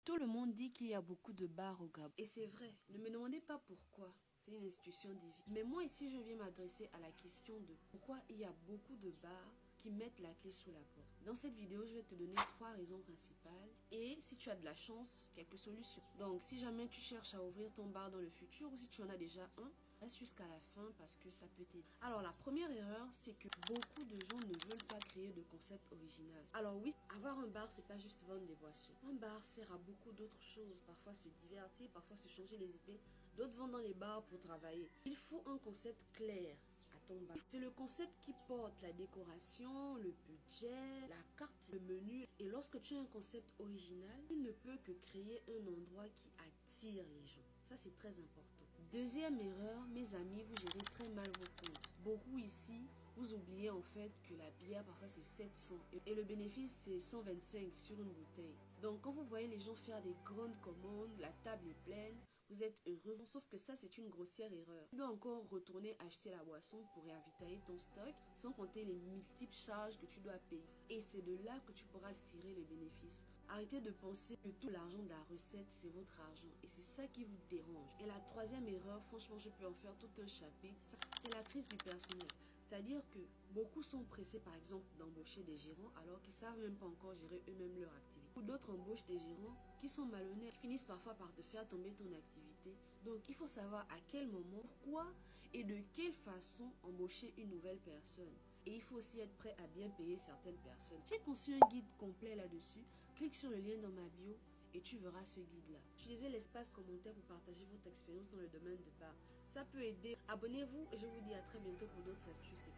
Tout le monde dit qu'il y a beaucoup de bars au Gabon. Et c'est vrai, ne me demandez pas pourquoi. C'est une institution divine. Mais moi ici, je viens m'adresser à la question de pourquoi il y a beaucoup de bars qui mettent la clé sous la porte. Dans cette vidéo, je vais te donner 3 raisons principales et si tu as de la chance, quelques solutions. Donc si jamais tu cherches à ouvrir ton bar dans le futur ou si tu en as déjà un, reste jusqu'à la fin parce que ça peut t'aider. Alors la première erreur, c'est que beaucoup de gens ne veulent pas créer de concept original. Alors oui, avoir un bar, c'est pas juste vendre des boissons. Un bar sert à beaucoup d'autres choses. Parfois se divertir, parfois se changer les idées. D'autres vont dans les bars pour travailler. Il faut un concept clair à ton bar. C'est le concept qui porte la décoration, le budget, la carte, le menu. Et lorsque tu as un concept original, il ne peut que créer un endroit qui attire les gens. Ça, c'est très important. Deuxième erreur, mes amis, vous gérez très mal vos comptes. Beaucoup ici, vous oubliez en fait que la bière parfois c'est 700 et le bénéfice c'est 125 sur une bouteille. Donc quand vous voyez les gens faire des grandes commandes, la table est pleine, vous êtes heureux. Sauf que ça c'est une grossière erreur. Tu dois encore retourner acheter la boisson pour réavitailler ton stock, sans compter les multiples charges que tu dois payer. Et c'est de là que tu pourras tirer les bénéfices. Arrêtez de penser que tout l'argent de la recette, c'est votre argent. Et c'est ça qui vous dérange. Et la troisième erreur, franchement, je peux en faire tout un chapitre, c'est la crise du personnel. C'est-à-dire que beaucoup sont pressés, par exemple, d'embaucher des gérants alors qu'ils ne savent même pas encore gérer eux-mêmes leur activité. Ou d'autres embauchent des gérants qui sont malhonnêtes, qui finissent parfois par te faire tomber ton activité. Donc, il faut savoir à quel moment, pourquoi et de quelle façon embaucher une nouvelle personne. Et il faut aussi être prêt à bien payer certaines personnes. J'ai conçu un guide complet là-dessus. Clique sur le lien dans ma bio et tu verras ce guide-là. Utilisez l'espace commentaire pour partager votre expérience dans le domaine de bar. Ça peut aider. Abonnez-vous et je vous dis à très bientôt pour d'autres astuces.